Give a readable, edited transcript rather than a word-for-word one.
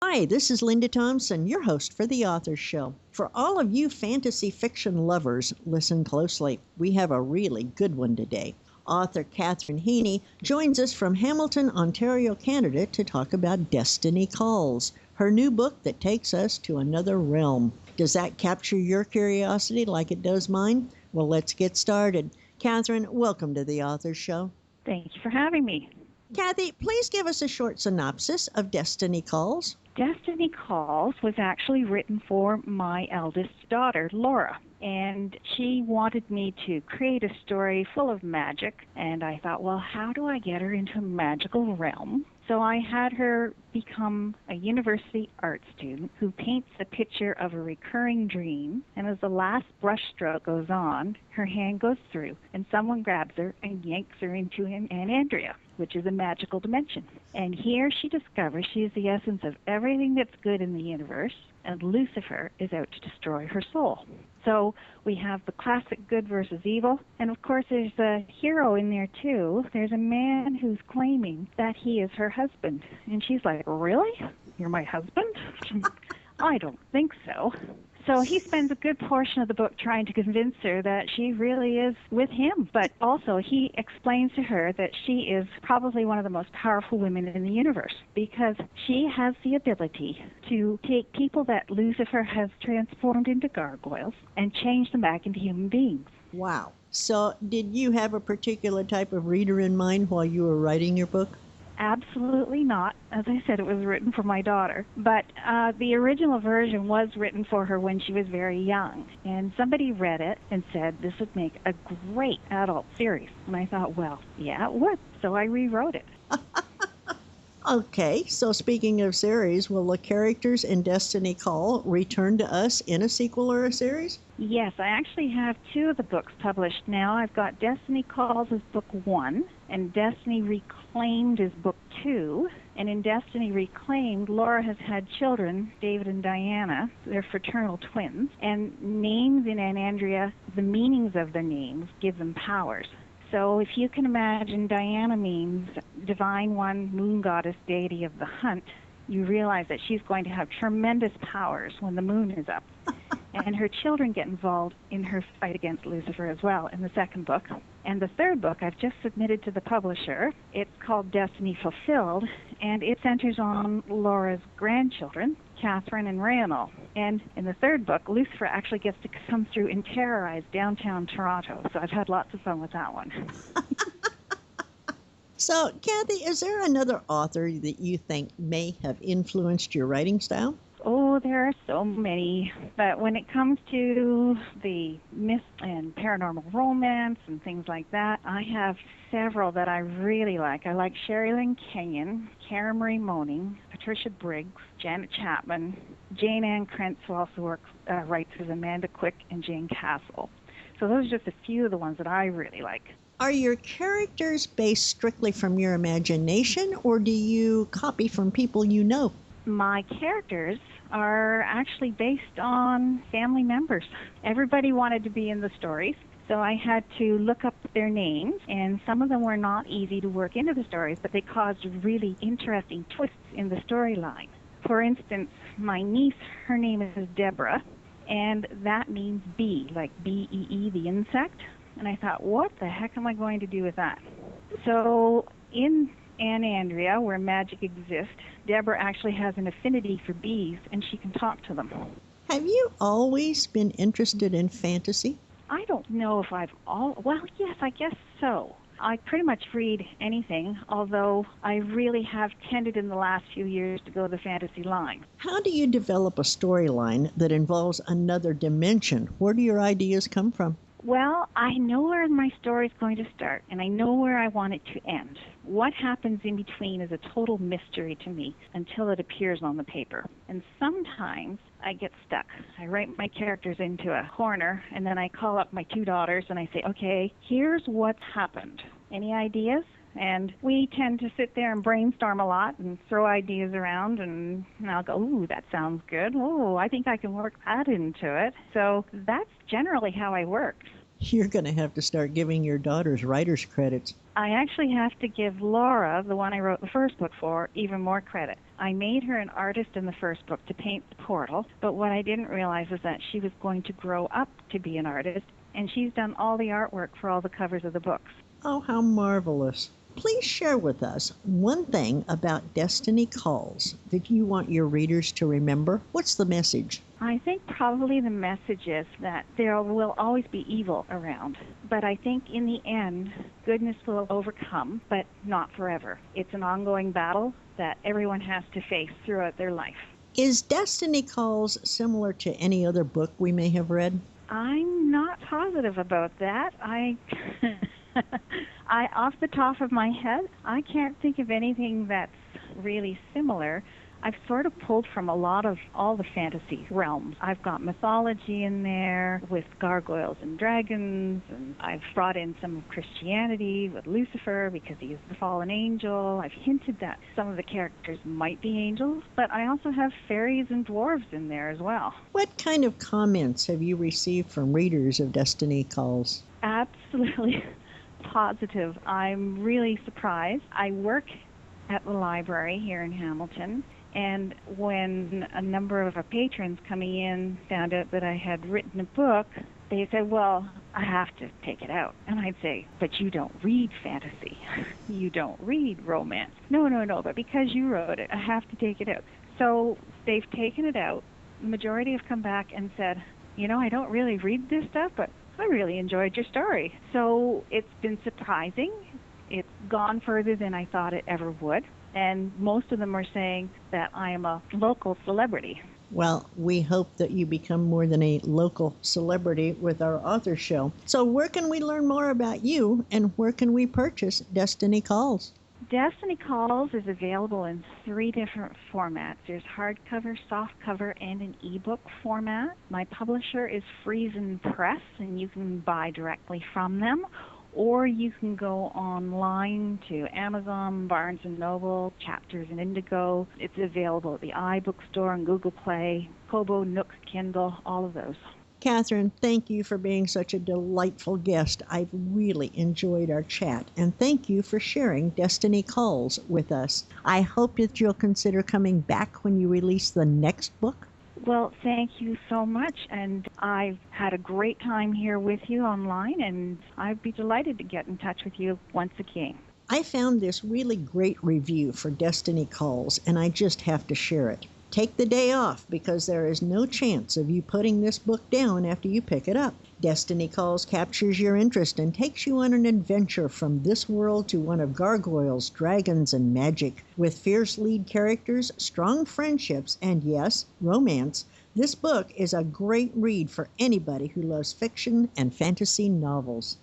Hi, this is Linda Thompson, your host for The Author Show. For all of you fantasy fiction lovers, listen closely. We have a really good one today. Author Catherine Heaney joins us from Hamilton, Ontario, Canada to talk about Destiny Calls, her new book that takes us to another realm. Does that capture your curiosity like it does mine? Well, let's get started. Catherine, welcome to The Author Show. Thank you for having me. Kathy, please give us a short synopsis of Destiny Calls. Destiny Calls was actually written for my eldest daughter, Laura, and she wanted me to create a story full of magic, and I thought, well, how do I get her into a magical realm? So I had her become a university art student who paints a picture of a recurring dream, and as the last brushstroke goes on, her hand goes through, and someone grabs her and yanks her into Anandria, which is a magical dimension. And here she discovers she is the essence of everything that's good in the universe, and Lucifer is out to destroy her soul. So we have the classic good versus evil, and of course there's a hero in there too. There's a man who's claiming that he is her husband, and she's like, really? You're my husband? I don't think so. So he spends a good portion of the book trying to convince her that she really is with him. But also he explains to her that she is probably one of the most powerful women in the universe because she has the ability to take people that Lucifer has transformed into gargoyles and change them back into human beings. Wow. So did you have a particular type of reader in mind while you were writing your book? Absolutely not. As I said, it was written for my daughter. But the original version was written for her when she was very young. And somebody read it and said this would make a great adult series. And I thought, well, yeah, it would. So I rewrote it. Okay, so speaking of series, will the characters in Destiny Call return to us in a sequel or a series? Yes, I actually have two of the books published now. I've got Destiny Calls as book 1, and Destiny Reclaimed as book 2. And in Destiny Reclaimed, Laura has had children, David and Diana. They're fraternal twins. And names in Anandria, the meanings of their names give them powers. So if you can imagine, Diana means divine one, moon goddess, deity of the hunt. You realize that she's going to have tremendous powers when the moon is up. And her children get involved in her fight against Lucifer as well in the second book. And the third book I've just submitted to the publisher. It's called Destiny Fulfilled, and it centers on Laura's grandchildren, Catherine and Rayonel. And in the third book, Lucifer actually gets to come through and terrorize downtown Toronto. So I've had lots of fun with that one. So, Kathy, is there another author that you think may have influenced your writing style? Oh, there are so many. But when it comes to the myth and paranormal romance and things like that, I have several that I really like. I like Sherry Lynn Kenyon, Karen Marie Moning, Patricia Briggs, Janet Chapman, Jane Ann Krentz, who also writes as Amanda Quick, and Jane Castle. So those are just a few of the ones that I really like. Are your characters based strictly from your imagination, or do you copy from people you know? My characters are actually based on family members. Everybody wanted to be in the stories, so I had to look up their names, and some of them were not easy to work into the stories, but they caused really interesting twists in the storyline. For instance, my niece, her name is Deborah, and that means bee, like B-E-E, the insect. And I thought, what the heck am I going to do with that? So in Anandria, where magic exists, Deborah actually has an affinity for bees, and she can talk to them. Have you always been interested in fantasy? I don't know if well, yes, I guess so. I pretty much read anything, although I really have tended in the last few years to go the fantasy line. How do you develop a storyline that involves another dimension? Where do your ideas come from? Well, I know where my story is going to start, and I know where I want it to end. What happens in between is a total mystery to me until it appears on the paper. And sometimes I get stuck. I write my characters into a corner, and then I call up my two daughters, and I say, okay, here's what's happened. Any ideas? And we tend to sit there and brainstorm a lot and throw ideas around, and I'll go, ooh, that sounds good. Oh, I think I can work that into it. So that's generally how I work. You're going to have to start giving your daughters writer's credits. I actually have to give Laura, the one I wrote the first book for, even more credit. I made her an artist in the first book to paint the portal, but what I didn't realize is that she was going to grow up to be an artist, and she's done all the artwork for all the covers of the books. Oh, how marvelous. Please share with us one thing about Destiny Calls that you want your readers to remember. What's the message? I think probably the message is that there will always be evil around. But I think in the end, goodness will overcome, but not forever. It's an ongoing battle that everyone has to face throughout their life. Is Destiny Calls similar to any other book we may have read? I'm not positive about that. Off the top of my head, I can't think of anything that's really similar. I've sort of pulled from all the fantasy realms. I've got mythology in there with gargoyles and dragons, and I've brought in some of Christianity with Lucifer because he's the fallen angel. I've hinted that some of the characters might be angels, but I also have fairies and dwarves in there as well. What kind of comments have you received from readers of Destiny Calls? Absolutely positive. I'm really surprised. I work at the library here in Hamilton, and when a number of our patrons coming in found out that I had written a book, they said, well, I have to take it out. And I'd say, but you don't read fantasy. You don't read romance. No, but because you wrote it, I have to take it out. So they've taken it out. The majority have come back and said, I don't really read this stuff, but I really enjoyed your story. So it's been surprising. It's gone further than I thought it ever would. And most of them are saying that I am a local celebrity. Well, we hope that you become more than a local celebrity with our author show. So where can we learn more about you, and where can we purchase Destiny Calls? Destiny Calls is available in 3 different formats. There's hardcover, softcover, and an ebook format. My publisher is Friesen Press, and you can buy directly from them. Or you can go online to Amazon, Barnes & Noble, Chapters and Indigo. It's available at the iBookstore and Google Play, Kobo, Nook, Kindle, all of those. Catherine, thank you for being such a delightful guest. I've really enjoyed our chat, and thank you for sharing Destiny Calls with us. I hope that you'll consider coming back when you release the next book. Well, thank you so much, and I've had a great time here with you online, and I'd be delighted to get in touch with you once again. I found this really great review for Destiny Calls, and I just have to share it. Take the day off, because there is no chance of you putting this book down after you pick it up. Destiny Calls captures your interest and takes you on an adventure from this world to one of gargoyles, dragons, and magic. With fierce lead characters, strong friendships, and yes, romance, this book is a great read for anybody who loves fiction and fantasy novels.